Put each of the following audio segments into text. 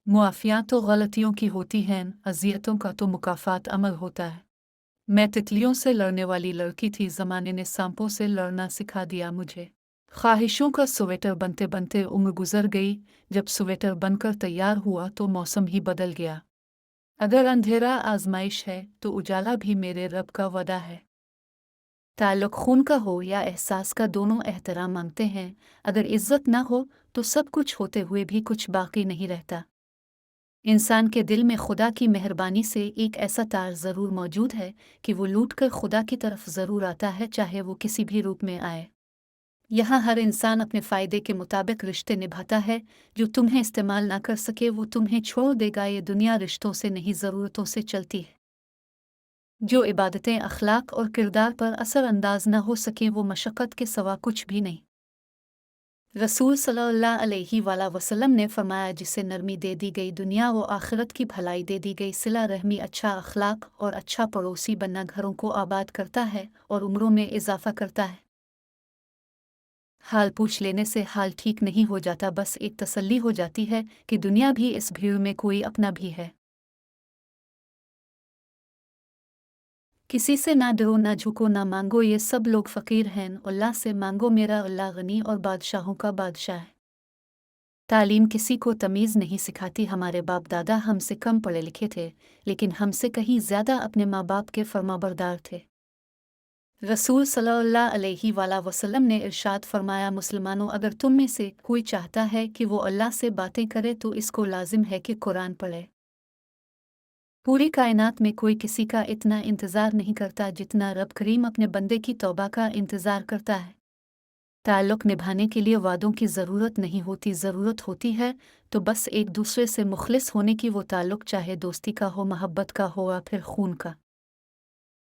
मुआफ़ियाँ तो गलतियों की होती हैं, अज़ियतों का तो मुकाफ़ात अमल होता है। मैं तितलियों से लड़ने वाली लड़की थी, ज़माने ने सांपों से लड़ना सिखा दिया मुझे। ख्वाहिशों का स्वेटर बनते बनते उम्र गुजर गई, जब स्वेटर बनकर तैयार हुआ तो मौसम ही बदल गया। अगर अंधेरा आजमाइश है तो उजाला भी मेरे रब का वदा है। ताल्लुक खून का हो या एहसास का, दोनों एहतराम मांगते हैं। अगर इज्जत ना हो तो सब कुछ होते हुए भी कुछ बाकी नहीं रहता। इंसान के दिल में खुदा की मेहरबानी से एक ऐसा तार ज़रूर मौजूद है कि वो लूट कर खुदा की तरफ ज़रूर आता है, चाहे वो किसी भी रूप में आए। यहाँ हर इंसान अपने फ़ायदे के मुताबिक रिश्ते निभाता है। जो तुम्हें इस्तेमाल ना कर सके वो तुम्हें छोड़ देगा। ये दुनिया रिश्तों से नहीं, ज़रूरतों से चलती है। जो इबादतें अखलाक और किरदार पर असर अंदाज न हो सकें वो मशक्क़त के सिवा कुछ भी नहीं। रसूल सल्लल्लाहु अलैहि वसल्लम ने फरमाया, जिसे नरमी दे दी गई दुनिया व आखिरत की भलाई दे दी गई। सिला रहमी, अच्छा अखलाक और अच्छा पड़ोसी बनना घरों को आबाद करता है और उम्रों में इजाफा करता है। हाल पूछ लेने से हाल ठीक नहीं हो जाता, बस एक तसल्ली हो जाती है कि दुनिया भी इस भीड़ में कोई अपना भी है। किसी से ना डरो ना झुको ना मांगो, ये सब लोग फ़कीर हैं। अल्लाह से मांगो, मेरा अल्लाह गनी और बादशाहों का बादशाह है। तालीम किसी को तमीज़ नहीं सिखाती। हमारे बाप दादा हमसे कम पढ़े लिखे थे, लेकिन हमसे कहीं ज़्यादा अपने माँ बाप के फरमाबरदार थे। रसूल सल्लल्लाहु अलैहि वसल्लम ने इरशाद फरमाया, मुसलमानों, अगर तुम में से कोई चाहता है कि वो अल्लाह से बातें करे तो इसको लाजिम है कि कुरान पढ़े। पूरी कायनात में कोई किसी का इतना इंतज़ार नहीं करता जितना रब करीम अपने बंदे की तौबा का इंतज़ार करता है। ताल्लुक़ निभाने के लिए वादों की ज़रूरत नहीं होती, ज़रूरत होती है तो बस एक दूसरे से मुखलिस होने की। वो ताल्लुक़ चाहे दोस्ती का हो, मोहब्बत का हो या फिर खून का।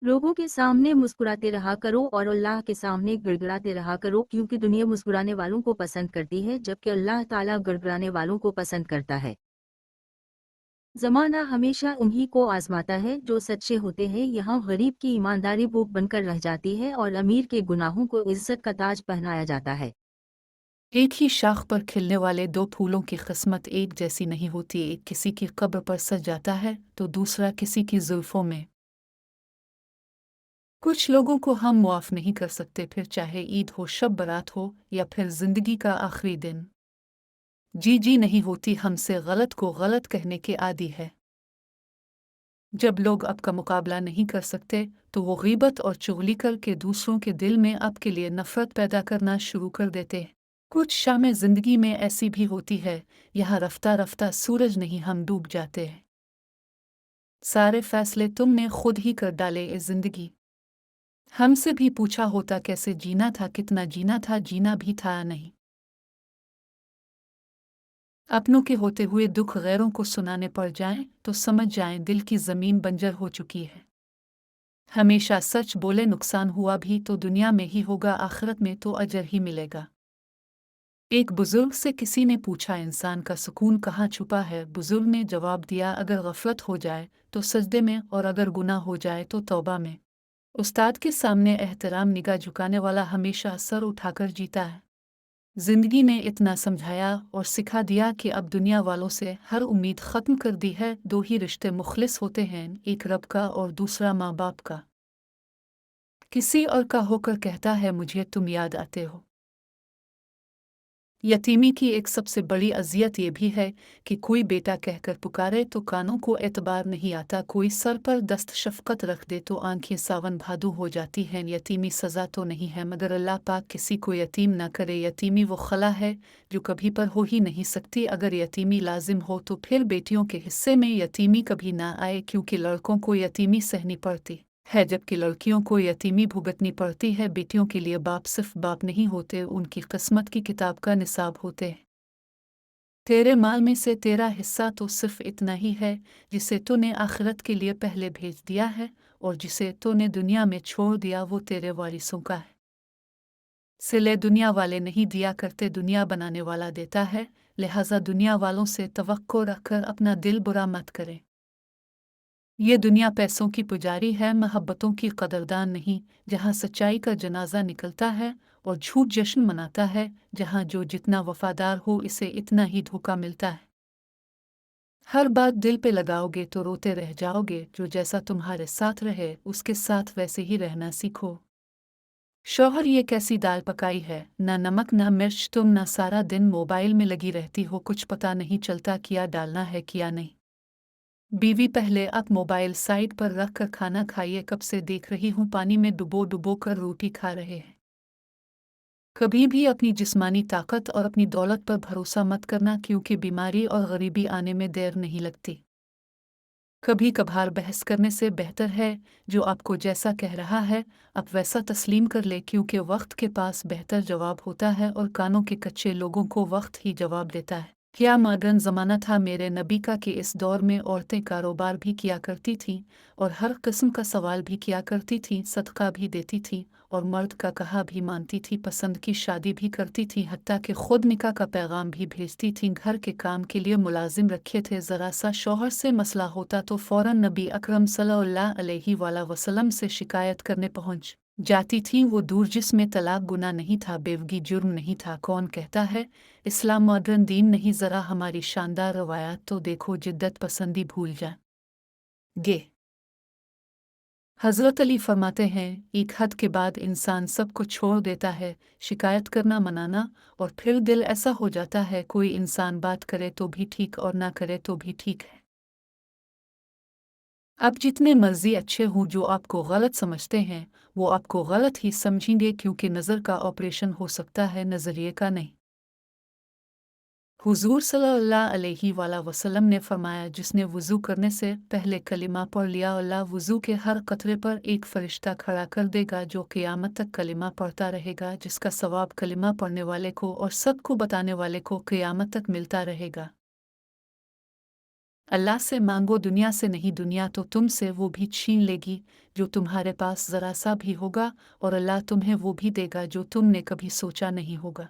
लोगों के सामने मुस्कुराते रहा करो और अल्लाह के सामने गिड़गिड़ाते रहा करो, क्योंकि दुनिया मुस्कुराने वालों को पसंद करती है जबकि अल्लाह ताला गिड़गिड़ाने वालों को पसंद करता है। ज़माना हमेशा उन्हीं को आजमाता है जो सच्चे होते हैं। यहाँ गरीब की ईमानदारी भूख बनकर रह जाती है और अमीर के गुनाहों को इज्जत का ताज पहनाया जाता है। एक ही शाख पर खिलने वाले दो फूलों की किस्मत एक जैसी नहीं होती। एक किसी की कब्र पर सज जाता है तो दूसरा किसी की जुल्फों में। कुछ लोगों को हम मुआफ़ नहीं कर सकते, फिर चाहे ईद हो, शब बारात हो या फिर ज़िंदगी का आखिरी दिन। जी नहीं होती हमसे, गलत को गलत कहने के आदी है। जब लोग अब का मुकाबला नहीं कर सकते तो वो गीबत और चुगली करके दूसरों के दिल में अब के लिए नफ़रत पैदा करना शुरू कर देते हैं। कुछ शामें ज़िंदगी में ऐसी भी होती है, यहाँ रफ्ता रफ्ता सूरज नहीं हम डूब जाते हैं। सारे फैसले तुमने खुद ही कर डाले ए ज़िंदगी। हमसे भी पूछा होता कैसे जीना था, कितना जीना था, जीना भी था नहीं। अपनों के होते हुए दुख गैरों को सुनाने पड़ जाएं तो समझ जाएं दिल की ज़मीन बंजर हो चुकी है। हमेशा सच बोले, नुकसान हुआ भी तो दुनिया में ही होगा, आखिरत में तो अजर ही मिलेगा। एक बुजुर्ग से किसी ने पूछा, इंसान का सुकून कहाँ छुपा है? बुजुर्ग ने जवाब दिया, अगर गफलत हो जाए तो सजदे में और अगर गुनाह हो जाए तो तौबा में। उस्ताद के सामने एहतराम निगाह झुकाने वाला हमेशा सर उठाकर जीता है। जिंदगी ने इतना समझाया और सिखा दिया कि अब दुनिया वालों से हर उम्मीद ख़त्म कर दी है। दो ही रिश्ते मुखलिस होते हैं, एक रब का और दूसरा माँ बाप का। किसी और का होकर कहता है मुझे तुम याद आते हो। यतीमी की एक सबसे बड़ी अजियत ये भी है कि कोई बेटा कहकर पुकारे तो कानों को एतबार नहीं आता, कोई सर पर दस्त शफ़क़त रख दे तो आंखें सावन भादु हो जाती हैं। यतीमी सज़ा तो नहीं है, मगर अल्लाह पाक किसी को यतीम ना करे। यतीमी वो खला है जो कभी पर हो ही नहीं सकती। अगर यतीमी लाजिम हो तो फिर बेटियों के हिस्से में यतीमी कभी ना आए, क्योंकि लड़कों को यतीमी सहनी पड़ती है जबकि लड़कियों को यतीमी भुगतनी पड़ती है। बेटियों के लिए बाप सिर्फ बाप नहीं होते, उनकी किस्मत की किताब का निसाब होते हैं। तेरे माल में से तेरा हिस्सा तो सिर्फ इतना ही है जिसे तूने आखिरत के लिए पहले भेज दिया है, और जिसे तूने दुनिया में छोड़ दिया वो तेरे वारिसों का है। सिले दुनिया वाले नहीं दिया करते, दुनिया बनाने वाला देता है। लिहाजा दुनिया वालों से तवक्को रखकर अपना दिल बुरा मत करें। ये दुनिया पैसों की पुजारी है, मोहब्बतों की कदरदान नहीं। जहाँ सच्चाई का जनाजा निकलता है और झूठ जश्न मनाता है, जहाँ जो जितना वफादार हो इसे इतना ही धोखा मिलता है। हर बात दिल पे लगाओगे तो रोते रह जाओगे। जो जैसा तुम्हारे साथ रहे उसके साथ वैसे ही रहना सीखो। शौहर ये कैसी दाल पकाई है, ना नमक ना मिर्च, तुम ना सारा दिन मोबाइल में लगी रहती हो, कुछ पता नहीं चलता क्या डालना है क्या नहीं। बीवी पहले आप मोबाइल साइड पर रख कर खाना खाइए, कब से देख रही हूँ पानी में डुबो डुबो कर रोटी खा रहे हैं। कभी भी अपनी जिस्मानी ताकत और अपनी दौलत पर भरोसा मत करना, क्योंकि बीमारी और गरीबी आने में देर नहीं लगती। कभी कभार बहस करने से बेहतर है जो आपको जैसा कह रहा है आप वैसा तस्लीम कर ले, क्योंकि वक्त के पास बेहतर जवाब होता है और कानों के कच्चे लोगों को वक्त ही जवाब देता है। क्या मॉडर्न ज़माना था मेरे नबी का कि इस दौर में औरतें कारोबार भी किया करती थीं और हर किस्म का सवाल भी किया करती थीं, सदका भी देती थीं और मर्द का कहा भी मानती थी, पसंद की शादी भी करती थी, हत्ता कि खुद निकाह का पैगाम भी भेजती थी, घर के काम के लिए मुलाजिम रखे थे। ज़रा सा शौहर से मसला होता तो फ़ौरन नबी अकरम सल्लल्लाहु अलैहि वसल्लम से शिकायत करने पहुंच जाती थी। वो दूर जिसमें तलाक गुनाह नहीं था, बेवगी जुर्म नहीं था। कौन कहता है इस्लाम मॉडर्न दीन नहीं? ज़रा हमारी शानदार रवायात तो देखो, जिद्दत पसंदी भूल जाएंगे। हज़रत अली फरमाते हैं एक हद के बाद इंसान सब कुछ छोड़ देता है, शिकायत करना, मनाना, और फिर दिल ऐसा हो जाता है कोई इंसान बात करे तो भी ठीक और ना करे तो भी ठीक है। आप जितने मर्जी अच्छे हों, जो आपको गलत समझते हैं वो आपको गलत ही समझेंगे, क्योंकि नज़र का ऑपरेशन हो सकता है, नज़रिए का नहीं। हुजूर सल्लल्लाहु अलैहि वसल्लम ने फरमाया जिसने वुज़ू करने से पहले कलिमा पढ़ लिया, अल्लाह वुज़ू के हर कतरे पर एक फरिश्ता खड़ा कर देगा जो क़यामत तक कलिमा पढ़ता रहेगा, जिसका सवाब कलिमा पढ़ने वाले को और सबको बताने वाले को क़यामत तक मिलता रहेगा। अल्लाह से मांगो दुनिया से नहीं, दुनिया तो तुमसे वो भी छीन लेगी जो तुम्हारे पास ज़रा सा भी होगा, और अल्लाह तुम्हें वो भी देगा जो तुमने कभी सोचा नहीं होगा।